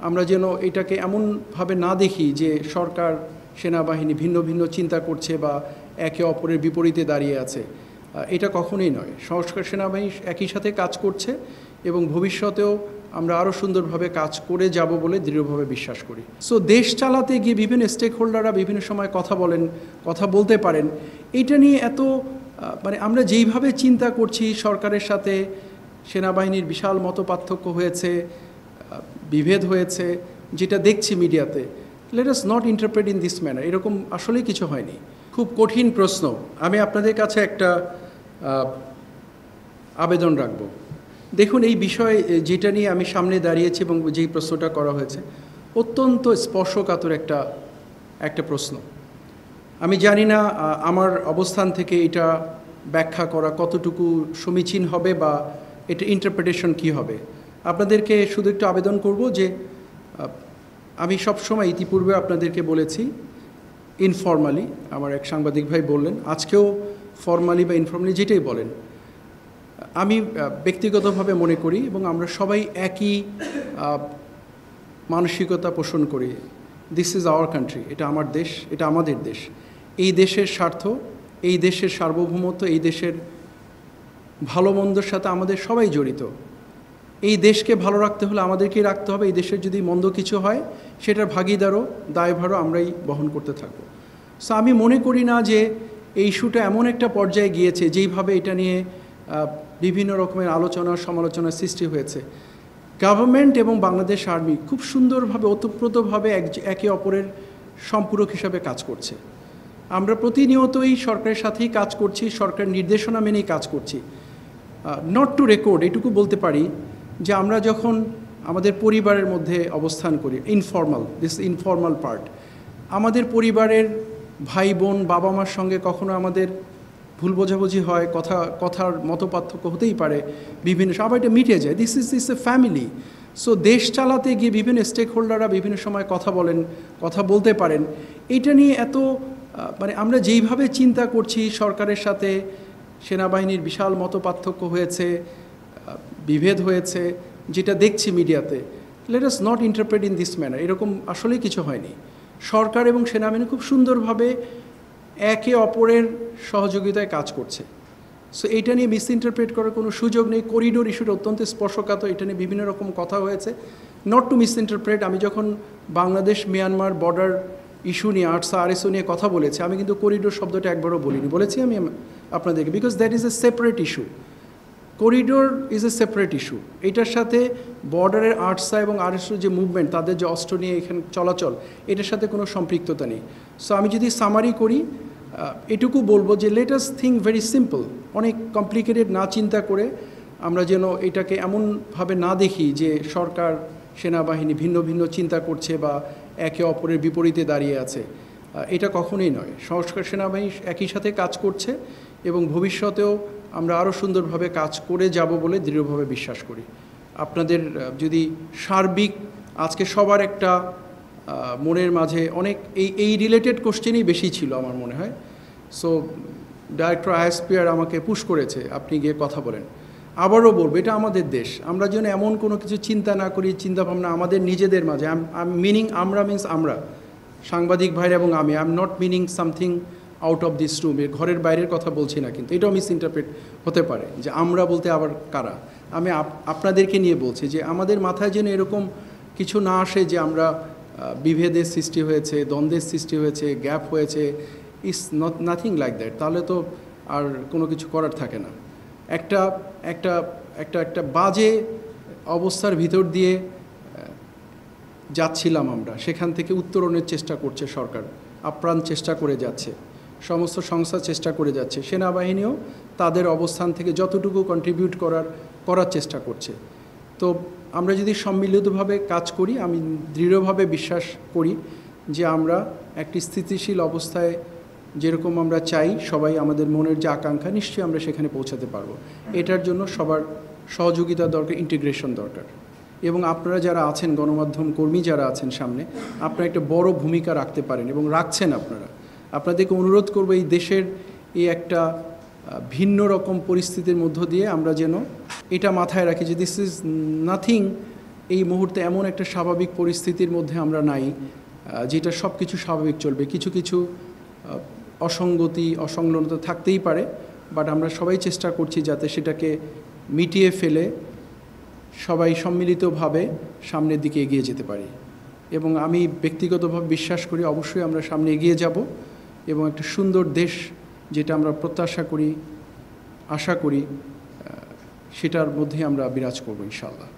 আমরা যেন এটাকে এমনভাবে না দেখি যে সরকার সেনাবাহিনী ভিন্ন ভিন্ন চিন্তা করছে বা একে অপরের বিপরীতে দাঁড়িয়ে আছে। এটা কখনোই নয়। সংস্কার সেনাবাহিনী একই সাথে কাজ করছে এবং ভবিষ্যতেও আমরা আরও সুন্দরভাবে কাজ করে যাব বলে দৃঢ়ভাবে বিশ্বাস করি। সো দেশ চালাতে গিয়ে বিভিন্ন স্টেক হোল্ডাররা বিভিন্ন সময় কথা বলতে পারেন। এটা নিয়ে এত আমরা যেইভাবে চিন্তা করছি সরকারের সাথে সেনাবাহিনীর বিশাল মতপার্থক্য হয়েছে, বিভেদ হয়েছে, যেটা দেখছি মিডিয়াতে, let us not interpret in this manner. এরকম আসলেই কিছু হয়নি। খুব কঠিন প্রশ্ন। আমি আপনাদের কাছে একটা আবেদন রাখব। দেখুন, এই বিষয়ে যেটা নিয়ে আমি সামনে দাঁড়িয়েছি এবং যেই প্রশ্নটা করা হয়েছে অত্যন্ত স্পর্শকাতর একটা প্রশ্ন। আমি জানি না আমার অবস্থান থেকে এটা ব্যাখ্যা করা কতটুকু সমীচীন হবে বা এটা ইন্টারপ্রিটেশন কী হবে। আপনাদেরকে শুধু একটু আবেদন করব যে আমি সবসময় ইতিপূর্বে আপনাদেরকে বলেছি ইনফর্মালি, আমার এক সাংবাদিক ভাই বললেন, আজকেও ফর্মালি বা ইনফর্মালি যেটাই বলেন, আমি ব্যক্তিগতভাবে মনে করি এবং আমরা সবাই একই মানসিকতা পোষণ করি। দিস ইজ আওয়ার কান্ট্রি, এটা আমার দেশ, এটা আমাদের দেশ। এই দেশের স্বার্থ, এই দেশের সার্বভৌমত্ব, এই দেশের ভালো মন্দর সাথে আমাদের সবাই জড়িত। এই দেশকে ভালো রাখতে হলে আমাদেরকেই রাখতে হবে। এই দেশের যদি মন্দ কিছু হয় সেটার ভাগিদারও দায়ভারও আমরাই বহন করতে থাকবো। সো আমি মনে করি না যে এই ইস্যুটা এমন একটা পর্যায়ে গিয়েছে যেইভাবে এটা নিয়ে বিভিন্ন রকমের আলোচনা সমালোচনার সৃষ্টি হয়েছে। গভর্নমেন্ট এবং বাংলাদেশ আর্মি খুব সুন্দরভাবে ওতপ্রোতভাবে একে অপরের সম্পূরক হিসাবে কাজ করছে। আমরা প্রতিনিয়তই সরকারের সাথেই কাজ করছি, সরকার নির্দেশনা মেনেই কাজ করছি। নট টু রেকর্ড, এটুকু বলতে পারি যে আমরা যখন আমাদের পরিবারের মধ্যে অবস্থান করি, ইনফর্মাল পার্ট, আমাদের পরিবারের ভাই বোন বাবা মার সঙ্গে কখনো আমাদের ভুল বোঝাবুঝি হয়, কথার মতপার্থক্য হতেই পারে, বিভিন্ন সবাই এটা মিটে যায়। This is a family. So দেশ চালাতে গিয়ে বিভিন্ন স্টেক হোল্ডাররা বিভিন্ন সময় কথা বলতে পারেন। এটা নিয়ে এত আমরা যেইভাবে চিন্তা করছি সরকারের সাথে সেনাবাহিনীর বিশাল মতপার্থক্য হয়েছে, বিভেদ হয়েছে, যেটা দেখছি মিডিয়াতে, let us not interpret in this manner. এরকম আসলেই কিছু হয়নি। সরকার এবং সেনাবাহিনী খুব সুন্দরভাবে একে অপরের সহযোগিতায় কাজ করছে। সো এইটা নিয়ে মিস ইন্টারপ্রেট করার কোনো সুযোগ নেই। করিডোর ইস্যুটা অত্যন্ত স্পর্শকাতর, এটা নিয়ে বিভিন্ন রকম কথা হয়েছে। নট টু মিস ইন্টারপ্রেট, আমি যখন বাংলাদেশ মিয়ানমার বর্ডার ইস্যু নিয়ে আরএসও নিয়ে কথা বলেছি, আমি কিন্তু করিডোর শব্দটা একবারও বলিনি। বলেছি আমি আপনাদেরকে, because that is a separate issue. Corridor is a separate issue. এটার সাথে বর্ডারের আরসা এবং আরএসও যে মুভমেন্ট, তাদের যে অস্ত্র নিয়ে এখানে চলাচল, এটার সাথে কোনো সম্পৃক্ততা নেই। সো আমি যদি সামারি করি, এটুকু বলবো যে let us think very simple. অনেক কমপ্লিকেটেড না চিন্তা করে আমরা যেন এটাকে এমনভাবে না দেখি যে সরকার সেনাবাহিনী ভিন্ন ভিন্ন চিন্তা করছে বা একে অপরের বিপরীতে দাঁড়িয়ে আছে। এটা কখনোই নয়। সংস্কার সেনাবাহিনী একই সাথে কাজ করছে এবং ভবিষ্যতেও আমরা আরও সুন্দরভাবে কাজ করে যাব বলে দৃঢ়ভাবে বিশ্বাস করি। আপনাদের যদি সার্বিক আজকে সবার একটা মনের মাঝে অনেক এই রিলেটেড কোশ্চেনই বেশি ছিল আমার মনে হয়। সো ডাইরেক্টর আইএসপিআর আমাকে পুশ করেছে, আপনি গিয়ে কথা বলেন। আবারও বলবো, এটা আমাদের দেশ। আমরা যেন এমন কোনো কিছু চিন্তা না করি, চিন্তাভাবনা আমাদের নিজেদের মাঝে। মিনিং আমরা মিনস আমরা, সাংবাদিক ভাইরা এবং আমি। I am not meaning something out of this room, এর ঘরের বাইরের কথা বলছি না, কিন্তু এটাও মিস ইন্টারপ্রেট হতে পারে যে আমরা বলতে আবার কারা। আমি আপনাদেরকে নিয়ে বলছি যে আমাদের মাথায় যেন এরকম কিছু না আসে যে আমরা বিভেদের সৃষ্টি হয়েছে, দ্বন্দ্বের সৃষ্টি হয়েছে, গ্যাপ হয়েছে। Is nothing like that. তাহলে তো আর কোনো কিছু করার থাকে না। একটা একটা একটা একটা বাজে অবস্থার ভিতর দিয়ে যাচ্ছিলাম আমরা, সেখান থেকে উত্তরণের চেষ্টা করছে সরকার, আপ্রাণ চেষ্টা করে যাচ্ছে, সমস্ত সংস্থা চেষ্টা করে যাচ্ছে, সেনাবাহিনীও তাদের অবস্থান থেকে যতটুকু কন্ট্রিবিউট করার চেষ্টা করছে। তো আমরা যদি সম্মিলিতভাবে কাজ করি, আমি দৃঢ়ভাবে বিশ্বাস করি যে আমরা একটি স্থিতিশীল অবস্থায় যেরকম আমরা চাই, সবাই আমাদের মনের যে আকাঙ্ক্ষা, নিশ্চয়ই আমরা সেখানে পৌঁছাতে পারবো। এটার জন্য সবার সহযোগিতা দরকার, ইন্টিগ্রেশন দরকার। এবং আপনারা যারা আছেন, গণমাধ্যম কর্মী যারা আছেন সামনে, আপনারা একটা বড় ভূমিকা রাখতে পারেন এবং রাখছেন। আপনাদেরকে অনুরোধ করবো, এই দেশের এই একটা ভিন্ন রকম পরিস্থিতির মধ্য দিয়ে আমরা যেন এটা মাথায় রাখি যে দিস ইজ নাথিং এই মুহূর্তে এমন একটা স্বাভাবিক পরিস্থিতির মধ্যে আমরা নাই যেটা সব কিছু স্বাভাবিক চলবে। কিছু কিছু অসঙ্গতি অসংলগ্নতা থাকতেই পারে, বাট আমরা সবাই চেষ্টা করছি যাতে সেটাকে মিটিয়ে ফেলে সবাই সম্মিলিতভাবে সামনের দিকে এগিয়ে যেতে পারি। এবং আমি ব্যক্তিগতভাবে বিশ্বাস করি অবশ্যই আমরা সামনে এগিয়ে যাব এবং একটা সুন্দর দেশ যেটা আমরা প্রত্যাশা করি, আশা করি, সেটার মধ্যে আমরা বিরাজ করব ইনশাআল্লাহ।